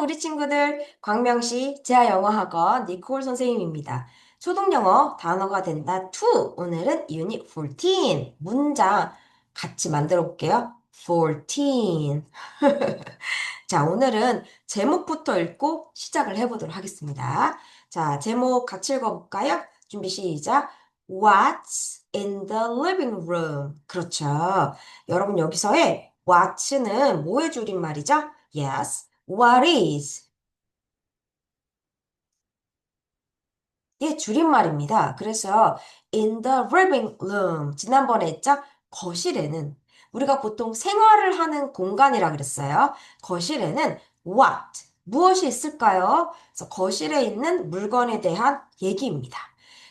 우리 친구들. 광명시 재하영어학원 니콜 선생님입니다. 초등영어 단어가 된다 2. 오늘은 유닛 14. 문장 같이 만들어 볼게요. 14. 자, 오늘은 제목부터 읽고 시작을 해보도록 하겠습니다. 자, 제목 같이 읽어볼까요? 준비 시작. What's in the living room? 그렇죠. 여러분 여기서의 what's?는 뭐의 줄임말이죠? Yes. What is? 예, 줄임말입니다. 그래서 in the living room 지난번에 했죠? 거실에는 우리가 보통 생활을 하는 공간이라 그랬어요. 거실에는 what 무엇이 있을까요? 그래서 거실에 있는 물건에 대한 얘기입니다.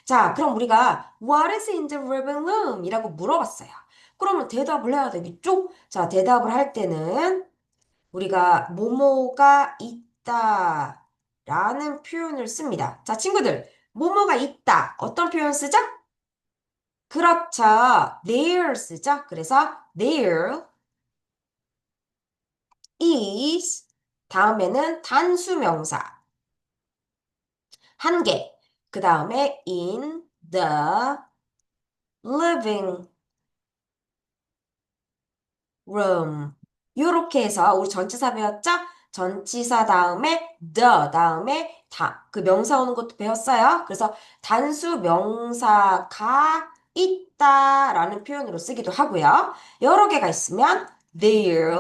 자, 그럼 우리가 what is in the living room? 이라고 물어봤어요. 그러면 대답을 해야 되겠죠? 자, 대답을 할 때는 우리가 뭐뭐가 있다 라는 표현을 씁니다. 자, 친구들, 뭐뭐가 있다. 어떤 표현 쓰죠? 그렇죠. there 쓰죠. 그래서 there is 다음에는 단수명사 한 개. 그 다음에 in the living room. 요렇게 해서 우리 전치사 배웠죠? 전치사 다음에 the 다음에 그 명사 오는 것도 배웠어요. 그래서 단수 명사가 있다라는 표현으로 쓰기도 하고요. 여러 개가 있으면 there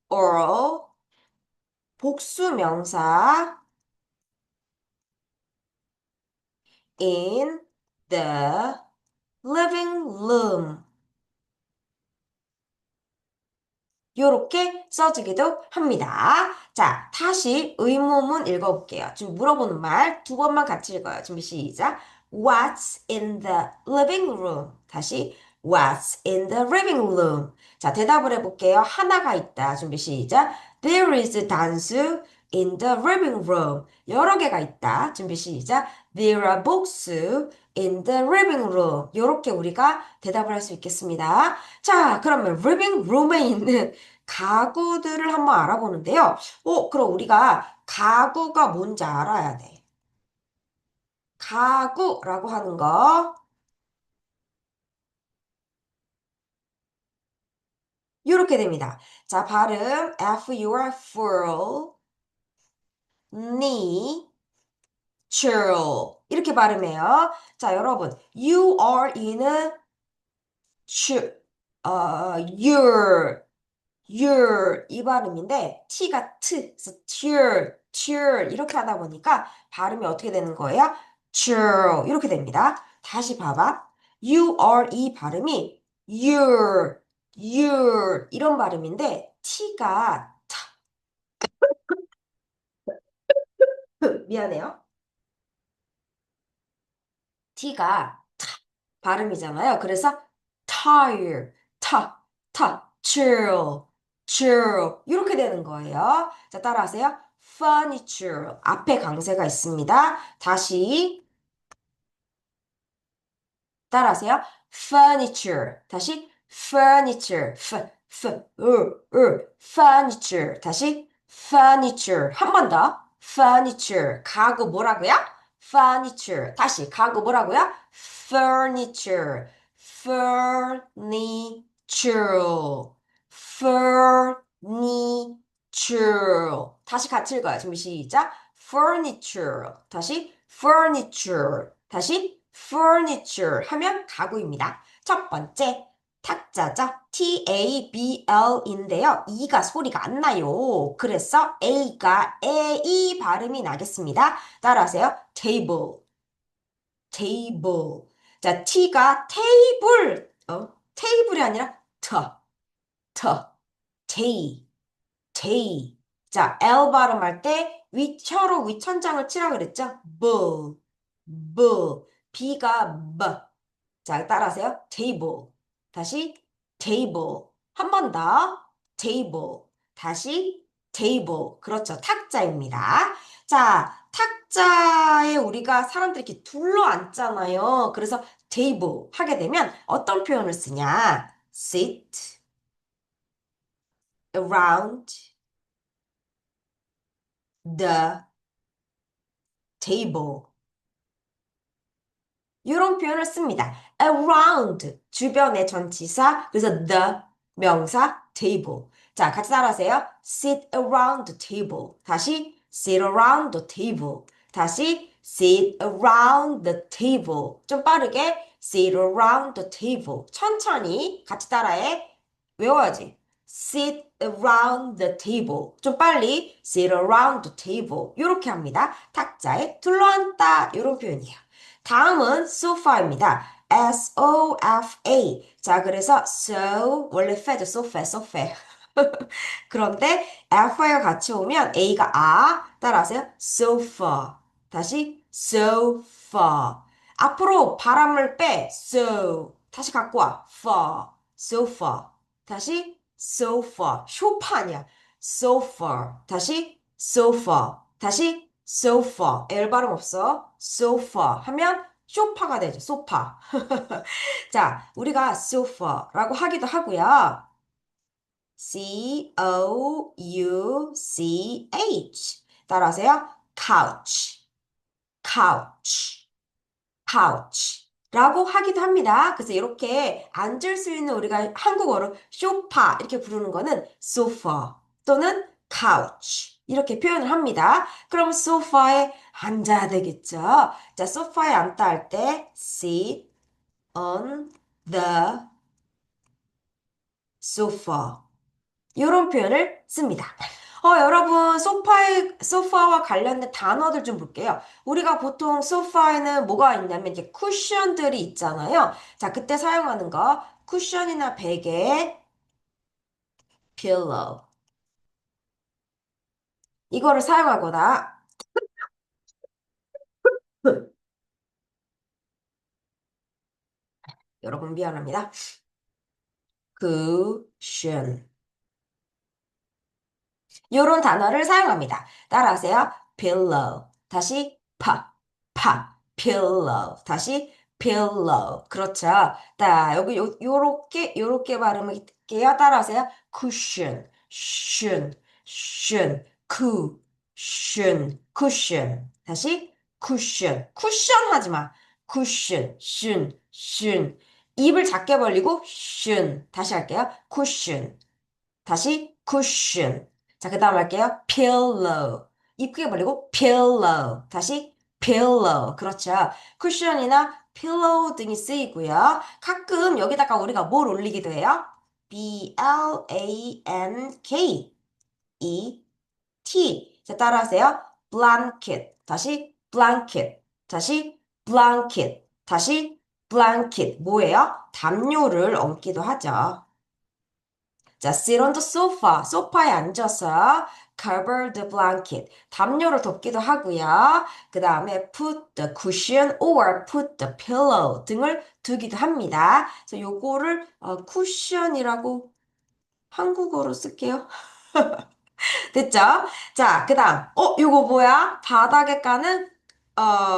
or 복수 명사 in the living room. 요렇게 써주기도 합니다. 자, 다시 의문문 읽어볼게요. 지금 물어보는 말 두 번만 같이 읽어요. 준비 시작. What's in the living room? 다시 What's in the living room? 자, 대답을 해볼게요. 하나가 있다. 준비 시작. There is 단수 in the living room. 여러 개가 있다. 준비 시작. There are books in the living room. 요렇게 우리가 대답을 할 수 있겠습니다. 자, 그러면 living room에 있는 가구들을 한번 알아보는데요. 그럼 우리가 가구가 뭔지 알아야 돼. 가구라고 하는 거, 이렇게 됩니다. 자, 발음, F-U-R, full, knee, churl. 이렇게 발음해요. 자, 여러분, you are in은 your, 이 발음인데 t가 그래서 tear 이렇게 하다 보니까 발음이 어떻게 되는 거예요? chur 이렇게 됩니다. 다시 봐봐. you are 이 발음이 your 이런 발음인데 t가 미안해요. t가 발음이잖아요. 그래서 tire, chill 이렇게 되는 거예요. 자, 따라하세요. furniture 앞에 강세가 있습니다. 다시 따라하세요. furniture 다시 furniture 다시 furniture 한 번 더 furniture 가구 뭐라고요? furniture 다시 가구 뭐라고요? furniture furniture 다시 같이 읽어요. 준비 시작 furniture 다시 furniture 하면 가구입니다. 첫 번째 탁자죠. TABL인데요. E가 소리가 안 나요. 그래서 A가 에이 발음이 나겠습니다. 따라하세요. table. 자, T가 테이블이 아니라 T. 자, L 발음할 때 혀로 위천장을 치라 그랬죠? B가 B. 자, 따라하세요. table. 다시 table. 한 번 더. table. 다시 table. 그렇죠. 탁자입니다. 자, 탁자에 우리가 사람들이 이렇게 둘러앉잖아요. 그래서 table 하게 되면 어떤 표현을 쓰냐? sit around the table. 이런 표현을 씁니다. around, 주변의 전치사, 그래서 the, 명사, table. 자, 같이 따라하세요. sit around the table. 다시, sit around the table. 다시, sit around the table. 좀 빠르게, sit around the table. 천천히 같이 따라해. 외워야지. sit around the table. 좀 빨리, sit around the table. 이렇게 합니다. 탁자에 둘러앉다. 이런 표현이에요. 다음은 sofa입니다. S-O-F-A. 자, 그래서 so 원래 fe죠. sofa, sofa. 그런데 F가 같이 오면 A가 따라하세요. sofa. 다시 sofa. 앞으로 바람을 빼. so. 다시 갖고 와. fa. sofa. 다시 sofa. 소파 아니야. sofa. 다시 sofa. 다시 sofa. L 발음 없어. sofa 하면 소파가 되죠. 소파. 자, 우리가 sofa라고 하기도 하고요. couch. 따라하세요. couch, couch, couch. 라고 하기도 합니다. 그래서 이렇게 앉을 수 있는 우리가 한국어로 소파 이렇게 부르는 거는 sofa 또는 couch 이렇게 표현을 합니다. 그럼 소파에 앉아야 되겠죠. 자, 소파에 앉다 할 때 sit on the sofa. 이런 표현을 씁니다. 여러분, 소파와 관련된 단어들 좀 볼게요. 우리가 보통 소파에는 뭐가 있냐면 이제 쿠션들이 있잖아요. 자, 그때 사용하는 거, 쿠션이나 베개, pillow. 이거를 사용하거나, 여러분 미안합니다. 쿠션. 요런 단어를 사용합니다. 따라하세요. pillow. 다시 pillow. 다시 pillow. 그렇죠. 자, 여기 요렇게 발음할게요. 따라하세요. cushion, cushion. 다시 cushion 하지 마. cushion. 입을 작게 벌리고 다시 할게요. cushion. 다시 cushion. 자, 그 다음 할게요. pillow. 입 크게 벌리고 pillow. 다시 pillow. 그렇죠. 쿠션이나 pillow 등이 쓰이고요. 가끔 여기다가 우리가 뭘 올리기도 해요? blanket. 자, 따라하세요. blanket. 다시 blanket. 다시 blanket. 다시 blanket. 뭐예요? 담요를 얹기도 하죠. 자, sit on the sofa. 소파에 앉아서 cover the blanket. 담요를 덮기도 하고요. 그 다음에 put the cushion or put the pillow 등을 두기도 합니다. 그래서 요거를 쿠션이라고 한국어로 쓸게요. 됐죠? 자, 그 다음. 요거 뭐야? 바닥에 까는,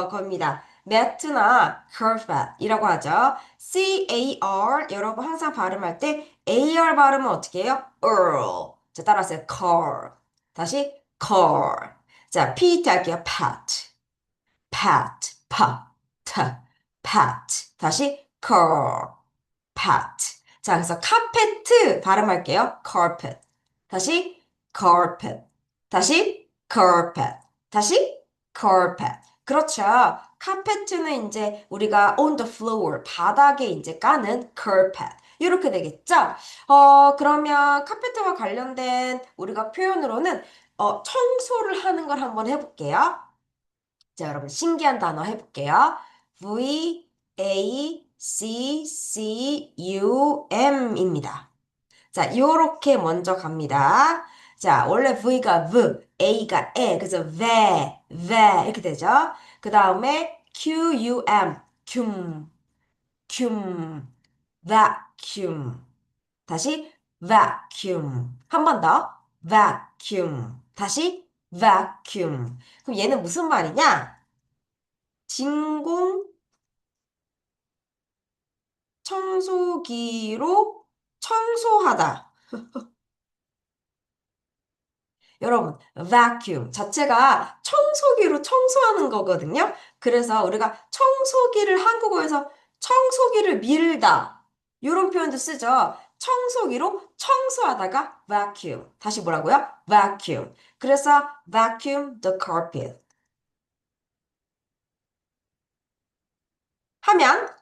겁니다. 매트나 carpet이라고 하죠. C-A-R, 여러분 항상 발음할 때 AR 발음은 어떻게 해요? Earl. 자, 따라하세요. car. 다시 car. 자, P 할게요. pat. 다시 car. pat. 자, 그래서 카페트 발음할게요. carpet. 다시 carpet. 다시 carpet. 다시 carpet. 그렇죠. 카페트는 이제 우리가 on the floor, 바닥에 이제 까는 carpet. 이렇게 되겠죠? 그러면 카페트와 관련된 우리가 표현으로는 청소를 하는 걸 한번 해볼게요. 자, 여러분 신기한 단어 해볼게요. VACCUM입니다. 자, 요렇게 먼저 갑니다. 자, 원래 V가 V, A가 에, 그래서 이렇게 되죠. 그 다음에 QUM, 큐, vacuum. 다시 vacuum. 한 번 더. vacuum. 다시 vacuum. 그럼 얘는 무슨 말이냐? 진공 청소기로 청소하다. 여러분, vacuum 자체가 청소기로 청소하는 거거든요. 그래서 우리가 청소기를 한국어에서 청소기를 밀다. 이런 표현도 쓰죠. 청소기로 청소하다가 vacuum. 다시 뭐라고요? vacuum. 그래서 vacuum the carpet. 하면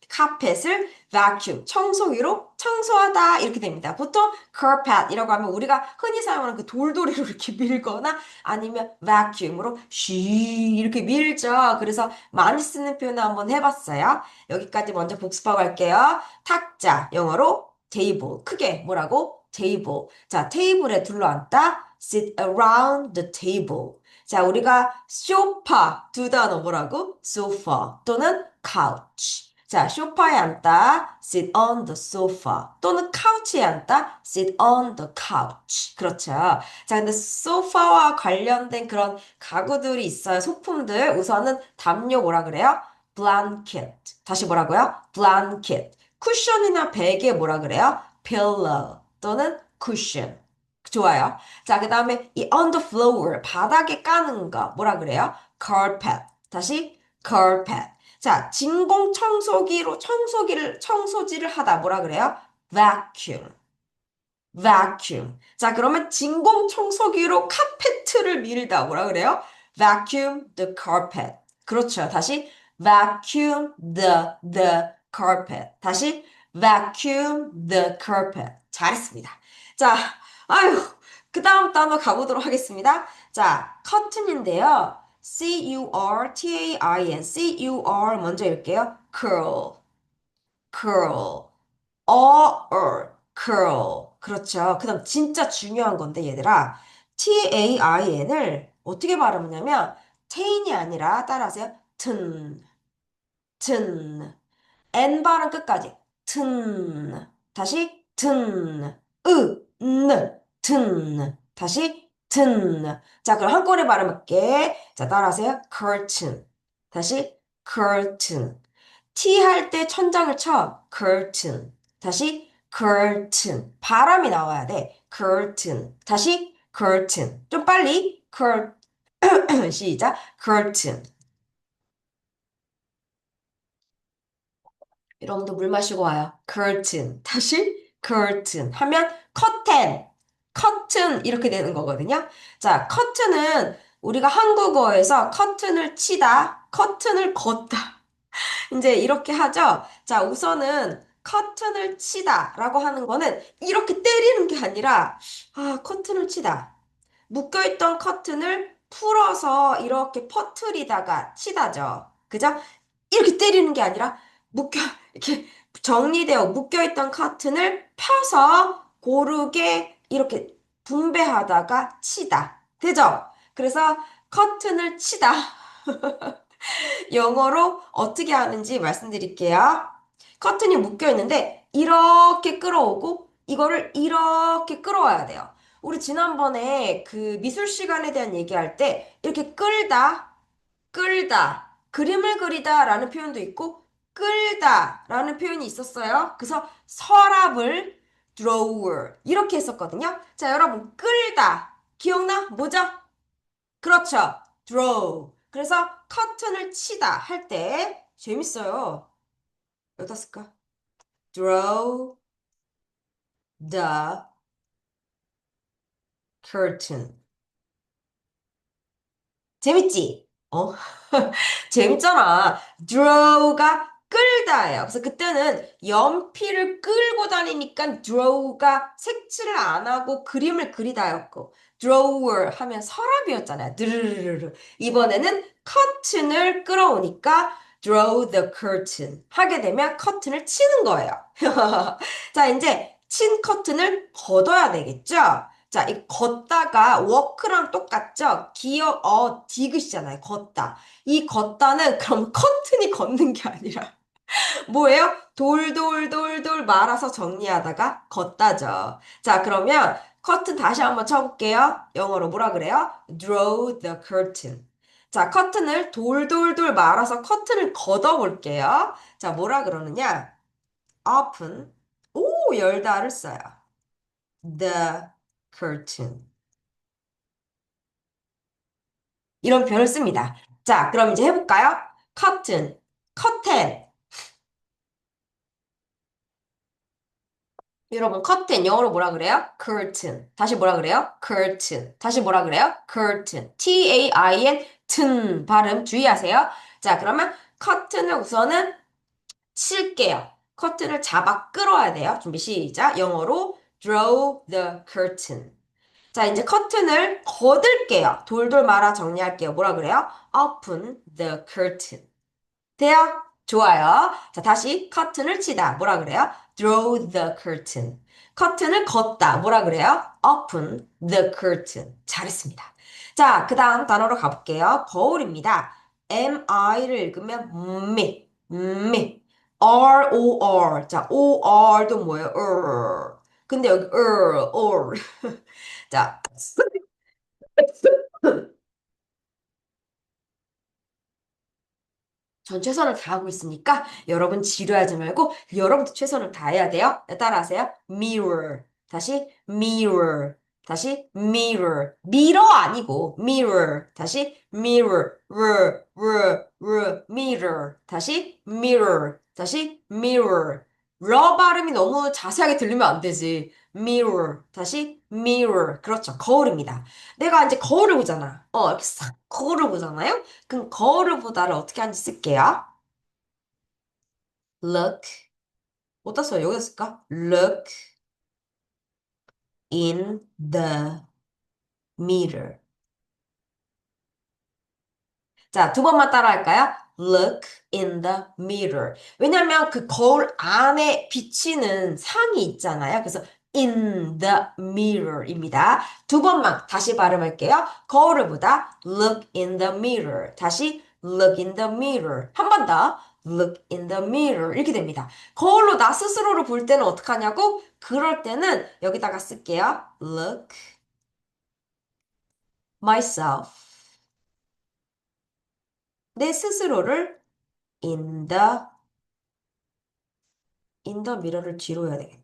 카펫을 vacuum, 청소기로 청소하다 이렇게 됩니다. 보통 carpet이라고 하면 우리가 흔히 사용하는 그 돌돌이로 이렇게 밀거나 아니면 vacuum으로 쉬 이렇게 밀죠. 그래서 많이 쓰는 표현 한번 해봤어요. 여기까지 먼저 복습하고 갈게요. 탁자, 영어로 table, 크게 뭐라고? table. 자, 테이블에 둘러앉다. sit around the table. 자, 우리가 소파 두 단어 뭐라고? sofa 또는 couch. 자, 소파에 앉다 sit on the sofa 또는 카우치에 앉다 sit on the couch. 그렇죠. 자, 근데 소파와 관련된 그런 가구들이 있어요. 소품들. 우선은 담요 뭐라 그래요? blanket. 다시 뭐라고요? blanket. 쿠션이나 베개 뭐라 그래요? pillow 또는 cushion. 좋아요. 자, 그 다음에 이 on the floor, 바닥에 까는 거, 뭐라 그래요? carpet. 다시 carpet. 자, 진공 청소기로 청소지를 하다, 뭐라 그래요? vacuum. vacuum. 자, 그러면 진공 청소기로 카페트를 밀다, 뭐라 그래요? vacuum the carpet. 그렇죠. 다시 vacuum the carpet. 다시 vacuum the carpet. 잘했습니다. 자, 아유, 그 다음 단어 가보도록 하겠습니다. 자, 커튼인데요. curtain, cur 먼저 읽게요. curl, curl, curl. 그렇죠. 그 다음 진짜 중요한 건데 얘들아. tain을 어떻게 발음하냐면 tain이 아니라 따라하세요. 튼. N 발음 끝까지. 튼. 다시 튼. 다시 튼. 자, 그럼 한꺼번에 발음할게. 자, 따라하세요. curtain. 다시 curtain. T 할 때 천장을 쳐. curtain. 다시 curtain. 바람이 나와야 돼. curtain. 다시 curtain. 좀 빨리. 시작. curtain. 여러분도 물 마시고 와요. curtain. 다시 curtain 하면 curtain, curtain 이렇게 되는 거거든요. 자, curtain은 우리가 한국어에서 curtain을 치다, curtain을 걷다. 이제 이렇게 하죠. 자, 우선은 커튼을 치다라고 하는 거는 이렇게 때리는 게 아니라 커튼을 치다. 묶여있던 커튼을 풀어서 이렇게 퍼트리다가 치다죠. 그죠? 이렇게 때리는 게 아니라 이렇게 정리되어 묶여있던 커튼을 펴서 고르게 이렇게 분배하다가 치다. 되죠? 그래서 커튼을 치다. 영어로 어떻게 하는지 말씀드릴게요. 커튼이 묶여 있는데 이렇게 끌어오고 이거를 이렇게 끌어와야 돼요. 우리 지난번에 그 미술 시간에 대한 얘기할 때 이렇게 끌다, 그림을 그리다라는 표현도 있고 끌다라는 표현이 있었어요. 그래서 서랍을 drawer 이렇게 했었거든요. 자, 여러분 끌다 기억나? 뭐죠? 그렇죠. draw. 그래서 커튼을 치다 할 때 재밌어요. 어디다 쓸까? draw the curtain. 재밌지? 재밌잖아. draw가 끌다예요. 그래서 그때는 연필을 끌고 다니니까 draw가 색칠을 안 하고 그림을 그리다였고 drawer 하면 서랍이었잖아요. 드르르르. 이번에는 커튼을 끌어오니까 draw the curtain 하게 되면 커튼을 치는 거예요. 자, 이제 친 커튼을 걷어야 되겠죠? 자, 이 걷다가 워크랑 똑같죠? 디귿이잖아요. 걷다. 이 걷다는 그럼 커튼이 걷는 게 아니라 뭐예요? 돌돌돌돌 말아서 정리하다가 걷다죠. 자, 그러면 커튼 다시 한번 쳐볼게요. 영어로 뭐라 그래요? Draw the curtain. 자, 커튼을 돌돌돌 말아서 커튼을 걷어볼게요. 자, 뭐라 그러느냐? Open. 오, 열다를 써요. The curtain. 이런 표현을 씁니다. 자, 그럼 이제 해볼까요? 커튼, 커튼. 여러분, 커튼 영어로 뭐라 그래요? curtain. 다시 뭐라 그래요? curtain. 다시 뭐라 그래요? curtain. T-A-I-N, 튼 발음 주의하세요. 자, 그러면 커튼을 우선은 칠게요. 커튼을 잡아 끌어야 돼요. 준비 시작. 영어로 draw the curtain. 자, 이제 커튼을 걷을게요. 돌돌 말아 정리할게요. 뭐라 그래요? open the curtain. 돼요? 좋아요. 자, 다시 커튼을 치다. 뭐라 그래요? draw the curtain. 커튼을 걷다. 뭐라 그래요? open the curtain. 잘했습니다. 자, 그 다음 단어로 가볼게요. 거울입니다. MI를 읽으면 me, me. ROR. 자, OR도 뭐예요? 근데 여기 or. 자, 전 최선을 다하고 있으니까 여러분 지루하지 말고 여러분도 최선을 다해야 돼요. 따라하세요. mirror. 다시 mirror. 다시 mirror. 미러 아니고 mirror. 다시 mirror. mirror. 다시 mirror. 다시 mirror. 러 발음이 너무 자세하게 들리면 안 되지. mirror. 다시 mirror. 그렇죠. 거울입니다. 내가 이제 거울을 보잖아. 이렇게 싹 거울을 보잖아요. 그럼 거울을 보다를 어떻게 하는지 쓸게요. Look. 어디다 써요? 여기다 쓸까? Look in the mirror. 자, 두 번만 따라 할까요? Look in the mirror. 왜냐면 그 거울 안에 비치는 상이 있잖아요. 그래서 in the mirror입니다. 두 번만 다시 발음할게요. 거울을 보다 look in the mirror. 다시 look in the mirror. 한 번 더. look in the mirror. 이렇게 됩니다. 거울로 나 스스로를 볼 때는 어떡하냐고? 그럴 때는 여기다가 쓸게요. look myself. 내 스스로를 in the 인더 미러를 뒤로 해야 되겠다.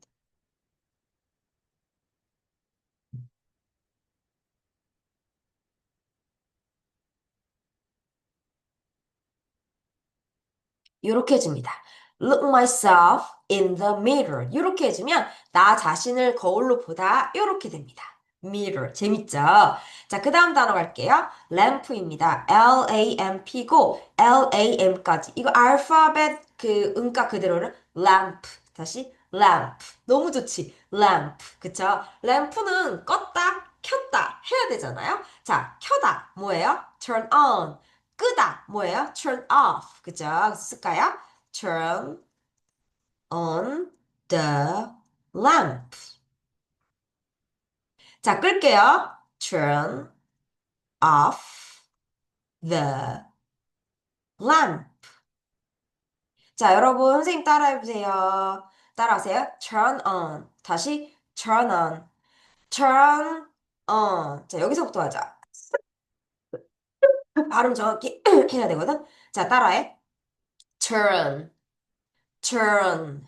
이렇게 해줍니다. Look myself in the mirror. 이렇게 해주면 나 자신을 거울로 보다 이렇게 됩니다. mirror. 재밌죠? 자, 그 다음 단어 갈게요. 램프입니다. L-A-M-P고 L-A-M까지. 이거 알파벳 그 음가 그대로는 lamp. 다시 lamp. 너무 좋지? lamp. 그쵸? 램프는 껐다, 켰다 해야 되잖아요. 자, 켜다. 뭐예요? turn on. 끄다 뭐예요? turn off 그죠? 쓸까요? turn on the lamp 자 끌게요 turn off the lamp 자 여러분 선생님 따라해보세요 따라하세요 turn on 다시 turn on turn on 자 여기서부터 하자 발음 정확히 해야 되거든 자 따라해 turn turn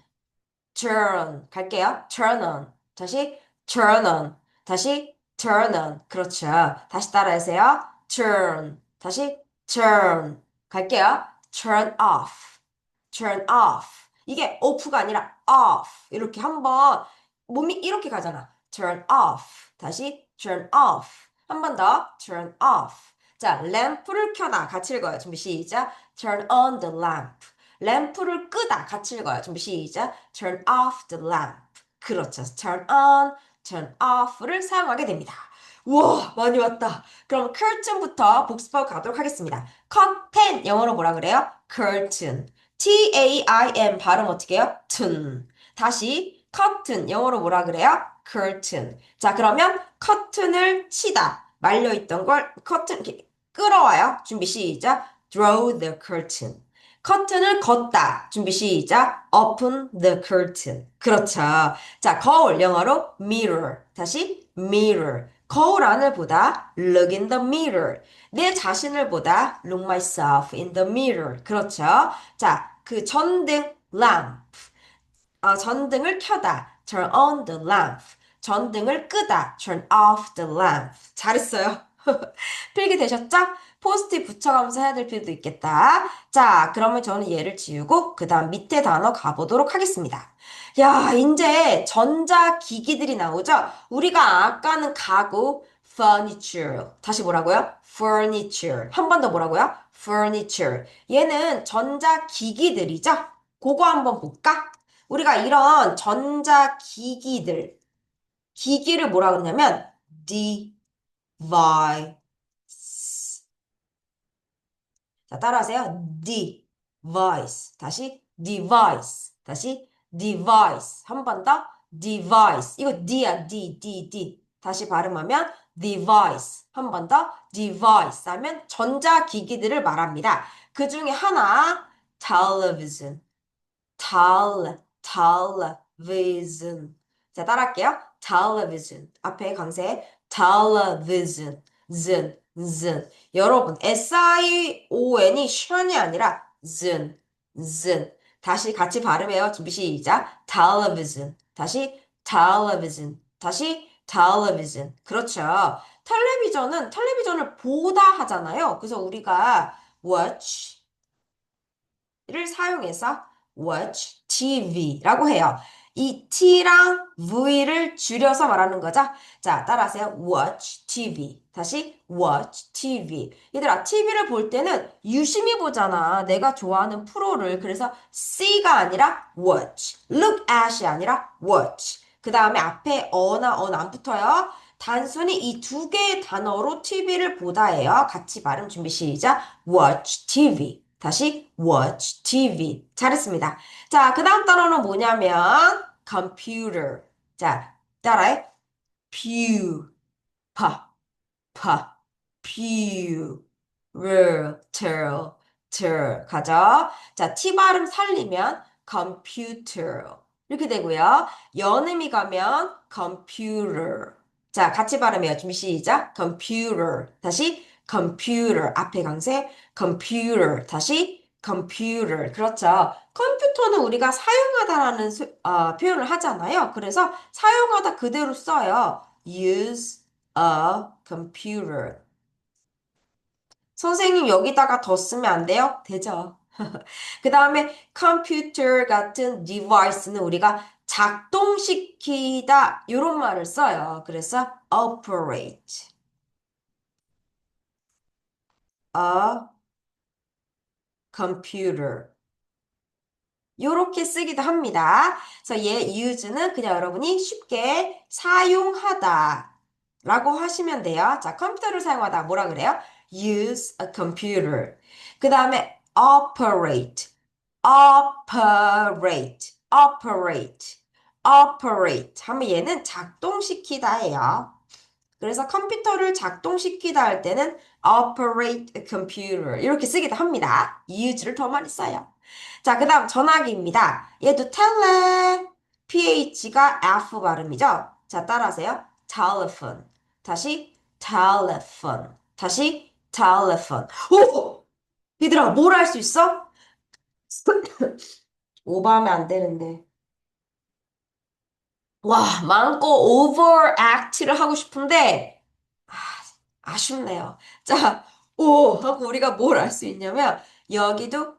turn 갈게요. turn on. 다시 turn on. 다시 turn on. 그렇죠. 다시 따라하세요. turn. 다시 turn. 갈게요. turn off. turn off. 이게 off가 아니라 off. 이렇게 한번 몸이 이렇게 가잖아. turn off. 다시 turn off. 한 번 더. turn off. 자, 램프를 켜다. 같이 읽어요. 준비 시작. turn on the lamp. 램프를 끄다. 같이 읽어요. 준비 시작. turn off the lamp. 그렇죠. turn on, turn off를 사용하게 됩니다. 우와, 많이 왔다. 그럼 curtain부터 복습하고 가도록 하겠습니다. curtain, 영어로 뭐라 그래요? curtain. T-A-I-N 발음 어떻게 해요? 튼. 다시 curtain, 영어로 뭐라 그래요? curtain. 자, 그러면 커튼을 치다. 말려있던 걸 커튼 이렇게 끌어와요. 준비 시작. draw the curtain. 커튼을 걷다. 준비 시작. open the curtain. 그렇죠. 자, 거울 영어로 mirror. 다시 mirror. 거울 안을 보다 look in the mirror. 내 자신을 보다 look myself in the mirror. 그렇죠. 자, 그 전등 lamp. 전등을 켜다. turn on the lamp. 전등을 끄다. turn off the lamp. 잘했어요. 필기 되셨죠? 포스트잇 붙여가면서 해야 될 필요도 있겠다. 자, 그러면 저는 얘를 지우고 그 다음 밑에 단어 가보도록 하겠습니다. 야, 이제 전자기기들이 나오죠? 우리가 아까는 가구, furniture. 다시 뭐라고요? furniture. 한 번 더 뭐라고요? furniture. 얘는 전자기기들이죠? 그거 한번 볼까? 우리가 이런 전자기기들, 기기를 뭐라 그러냐면 device. 자, 따라하세요. device. 다시 device. 다시 device. 한 번 더. device. 이거 d야, d. 다시 발음하면 device. 한 번 더. device 하면 전자기기들을 말합니다. 그 중에 하나, television. television. 자, 따라할게요. television. 앞에 강세. television. zen. 여러분, SION이 션이 아니라 zen. 다시 같이 발음해요. 준비 시작. television. 다시 television. 다시 television. 그렇죠. 텔레비전을 보다 하잖아요. 그래서 우리가 watch 를 사용해서 watch TV라고 해요. 이 T랑 V를 줄여서 말하는 거죠. 자, 따라하세요. watch TV. 다시 watch TV. 얘들아, TV를 볼 때는 유심히 보잖아. 내가 좋아하는 프로를. 그래서 see가 아니라 watch. look at이 아니라 watch. 그 다음에 앞에 어나 언 안 붙어요. 단순히 이 두 개의 단어로 TV를 보다예요. 같이 발음 준비 시작. watch TV. 다시 watch TV. 잘했습니다. 자, 그 다음 단어는 뭐냐면 computer. 자, 따라해. pew. 파, 파, pew. 가죠? 자, T 발음 살리면 computer. 이렇게 되고요. 연음이 가면 computer. 자, 같이 발음해요. 준비 시작. computer. 다시 computer. 앞에 강세. computer. 다시 computer. 그렇죠. 컴퓨터는 우리가 사용하다라는 표현을 하잖아요. 그래서 사용하다 그대로 써요. use a computer. 선생님 여기다가 더 쓰면 안 돼요? 되죠. 그 다음에 컴퓨터 같은 디바이스는 우리가 작동시키다 이런 말을 써요. 그래서 operate a computer 요렇게 쓰기도 합니다. 그래서 얘 use는 그냥 여러분이 쉽게 사용하다 라고 하시면 돼요. 자, 컴퓨터를 사용하다 뭐라 그래요? use a computer. 그 다음에 operate 하면 얘는 작동시키다예요. 그래서 컴퓨터를 작동시키다 할 때는 operate a computer 이렇게 쓰기도 합니다. use를 더 많이 써요. 자, 그 다음 전화기입니다. 얘도 ph가 F 발음이죠? 자, 따라하세요. telephone. 다시 telephone. 다시 telephone. 오! 얘들아, 뭘 할 수 있어? 오버하면 안 되는데. 와, 마음껏 overact를 하고 싶은데, 아, 아쉽네요. 자, 오! 하고 우리가 뭘 할 수 있냐면, 여기도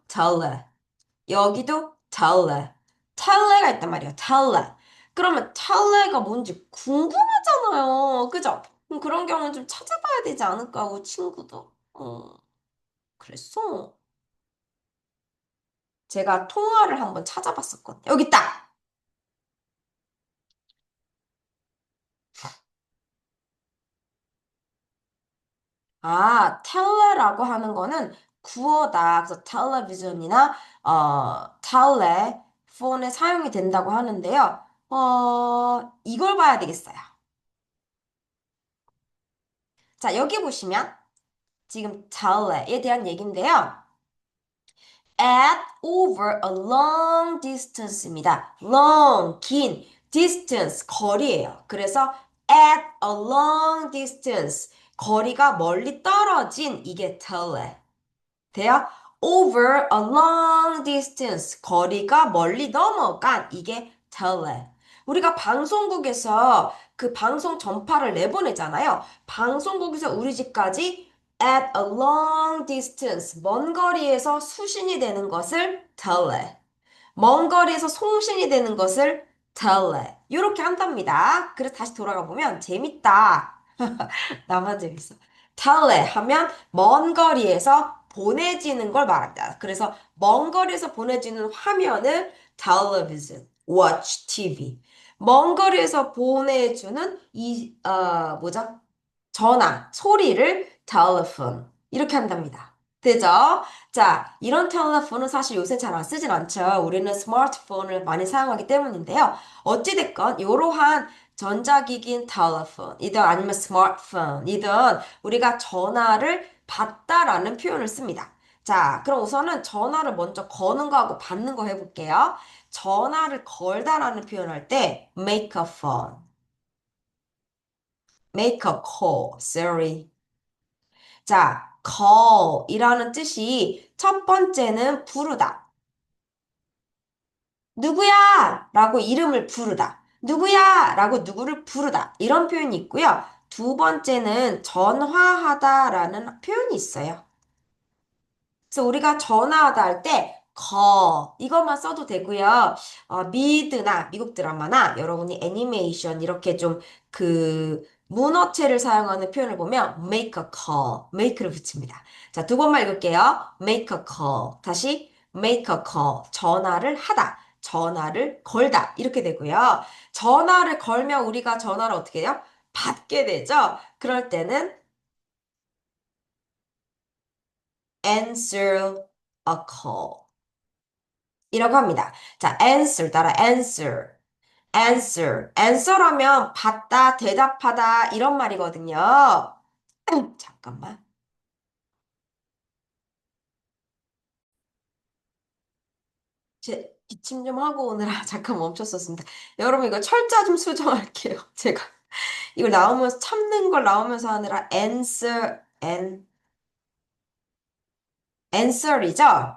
여기도 텔레가 있단 말이에요. 텔레. 그러면 텔레가 뭔지 궁금하잖아요. 그죠? 그런 경우는 좀 찾아봐야 되지 않을까 하고 친구도. 그랬어. 제가 통화를 한번 찾아봤었거든요. 여기 있다! 아, 텔레라고 하는 거는 구어다. 그래서 텔레비전이나 텔레폰에 사용이 된다고 하는데요. 이걸 봐야 되겠어요. 자, 여기 보시면 지금 텔레에 대한 얘기인데요. at over a long distance입니다. long, 긴, distance, 거리예요. 그래서 at a long distance, 거리가 멀리 떨어진 이게 tele. 돼요? over a long distance, 거리가 멀리 넘어간 이게 tele. 우리가 방송국에서 그 방송 전파를 내보내잖아요. 방송국에서 우리 집까지 at a long distance, 먼 거리에서 수신이 되는 것을 tele. 먼 거리에서 송신이 되는 것을 tele. 이렇게 한답니다. 그래서 다시 돌아가 보면 재밌다. 나만 재밌어. tele 하면 먼 거리에서 보내지는 걸 말합니다. 그래서 먼 거리에서 보내지는 화면을 television, watch TV. 먼 거리에서 보내주는 뭐죠? 전화, 소리를 telephone. 이렇게 한답니다. 되죠? 자, 이런 텔레폰은 사실 요새 잘 안 쓰진 않죠. 우리는 스마트폰을 많이 사용하기 때문인데요. 어찌됐건 이러한 전자기기인 텔레폰이든 아니면 스마트폰이든 우리가 전화를 받다라는 표현을 씁니다. 자, 그럼 우선은 전화를 먼저 거는 거하고 받는 거 해볼게요. 전화를 걸다라는 표현을 할 때 make a phone, make a call, sorry. 자, call이라는 뜻이 첫 번째는 부르다. 누구야? 라고 이름을 부르다. 누구야? 라고 누구를 부르다. 이런 표현이 있고요. 두 번째는 전화하다라는 표현이 있어요. 그래서 우리가 전화하다 할 때 call 이것만 써도 되고요. 미드나 미국 드라마나 여러분이 애니메이션 이렇게 좀 그 문어체를 사용하는 표현을 보면 make a call, make를 붙입니다. 자, 두 번만 읽을게요. make a call. 다시 make a call. 전화를 하다. 전화를 걸다. 이렇게 되고요. 전화를 걸면 우리가 전화를 어떻게 해요? 받게 되죠. 그럴 때는 answer a call. 이라고 합니다. 자, answer 따라 answer. answer. answer하면 받다, 대답하다 이런 말이거든요. 잠깐만. 제 기침 좀 하고 오느라 잠깐 멈췄었습니다. 여러분 이거 철자 좀 수정할게요. 제가 이걸 나오면서 참는 걸 나오면서 하느라 answer이죠?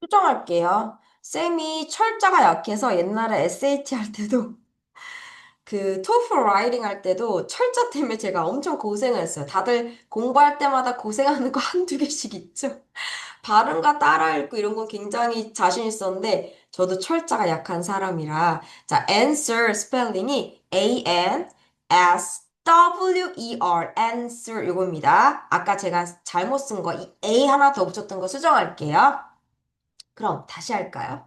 수정할게요. 쌤이 철자가 약해서 옛날에 SAT 할 때도 그 토플 라이팅 할 때도 철자 때문에 제가 엄청 고생을 했어요. 다들 공부할 때마다 고생하는 거 한두 개씩 있죠. 발음과 따라 읽고 이런 건 굉장히 자신 있었는데 저도 철자가 약한 사람이라 자, answer 스펠링이 A-N-S-W-E-R answer 이겁니다. 아까 제가 잘못 쓴 거 이 A 하나 더 붙였던 거 수정할게요. 그럼 다시 할까요?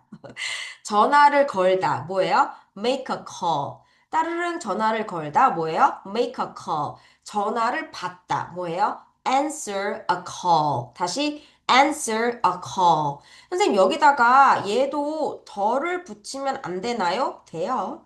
전화를 걸다 뭐예요? make a call. 따르릉 전화를 걸다 뭐예요? make a call. 전화를 받다 뭐예요? answer a call. 다시 answer a call. 선생님 여기다가 얘도 덜을 붙이면 안 되나요? 돼요.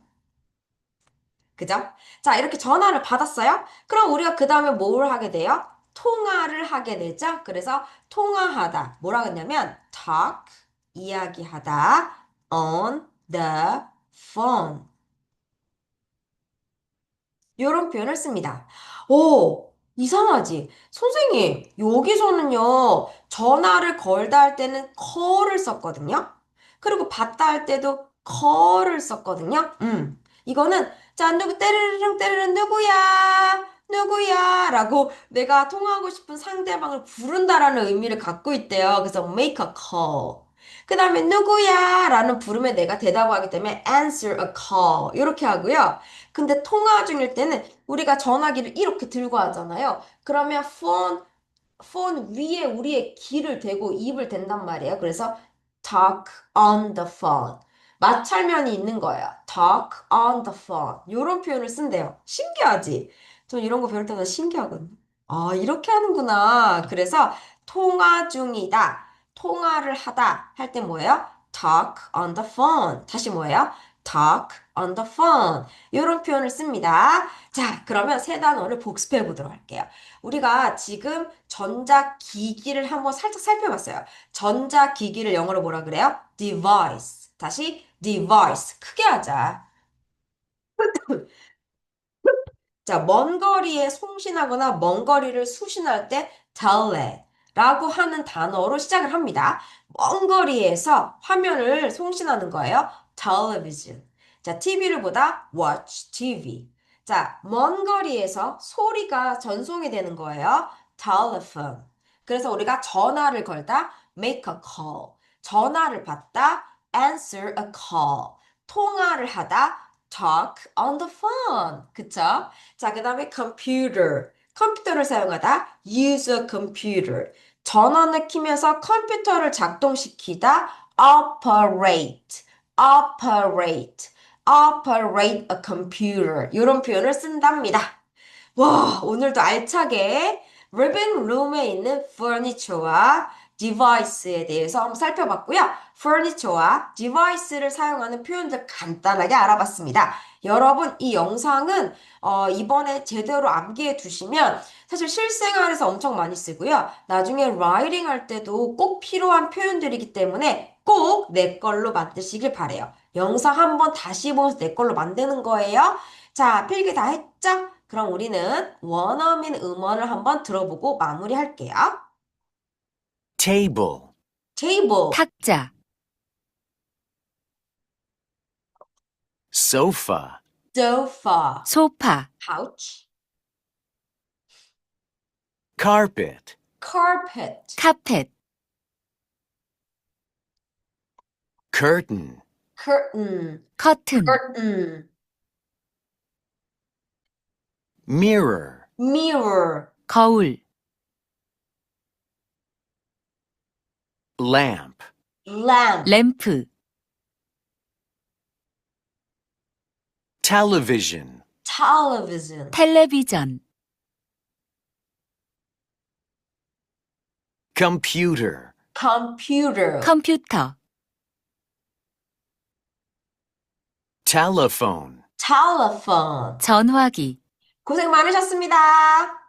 그죠? 자, 이렇게 전화를 받았어요? 그럼 우리가 그 다음에 뭘 하게 돼요? 통화를 하게 되죠? 그래서 통화하다. 뭐라 그랬냐면 talk, 이야기하다 on the phone. 이런 표현을 씁니다. 오, 이상하지? 선생님, 여기서는요, 전화를 걸다 할 때는 call을 썼거든요? 그리고 받다 할 때도 call을 썼거든요? 이거는, 자, 누구, 때르르릉, 때르르, 누구야? 누구야? 라고 내가 통화하고 싶은 상대방을 부른다라는 의미를 갖고 있대요. 그래서 make a call. 그 다음에 누구야? 라는 부름에 내가 대답하기 때문에 answer a call. 이렇게 하고요. 근데 통화 중일 때는 우리가 전화기를 이렇게 들고 하잖아요. 그러면 폰 위에 우리의 귀를 대고 입을 댄단 말이에요. 그래서 talk on the phone. 마찰면이 있는 거예요. talk on the phone. 이런 표현을 쓴대요. 신기하지? 전 이런 거 배울 때마다 신기하거든요. 아, 이렇게 하는구나. 그래서 통화 중이다. 통화를 하다 할 때 뭐예요? talk on the phone. 다시 뭐예요? talk on the phone. 이런 표현을 씁니다. 자, 그러면 세 단어를 복습해 보도록 할게요. 우리가 지금 전자기기를 한번 살짝 살펴봤어요. 전자기기를 영어로 뭐라 그래요? device. 다시 device. 크게 하자. 자, 먼 거리에 송신하거나 먼 거리를 수신할 때 tele라고 하는 단어로 시작을 합니다. 먼 거리에서 화면을 송신하는 거예요. television. 자, TV를 보다 watch TV. 자, 먼 거리에서 소리가 전송이 되는 거예요. telephone. 그래서 우리가 전화를 걸다 make a call. 전화를 받다 answer a call. 통화를 하다 talk on the phone. 그쵸? 자, 그 다음에 computer. 컴퓨터를 사용하다 use a computer. 전원을 키면서 컴퓨터를 작동시키다 operate. operate. operate a computer. 이런 표현을 쓴답니다. 와, 오늘도 알차게 리빙 룸에 있는 furniture와 device에 대해서 한번 살펴봤고요. furniture와 device를 사용하는 표현들 간단하게 알아봤습니다. 여러분, 이 영상은 이번에 제대로 암기해 두시면 사실 실생활에서 엄청 많이 쓰고요. 나중에 라이팅 할 때도 꼭 필요한 표현들이기 때문에 꼭 내 걸로 만드시길 바래요. 영상 한번 다시 보면서 내 걸로 만드는 거예요. 자, 필기 다 했죠? 그럼 우리는 원어민 음원을 한번 들어보고 마무리할게요. table, table, 탁자, sofa, sofa, 소파, couch, carpet, carpet, 카펫, curtain, curtain, 커튼, curtain, mirror, mirror, 거울, lamp, lamp, 램프, television, television, 텔레비전, computer, computer, 컴퓨터, telephone. telephone. 전화기. 고생 많으셨습니다.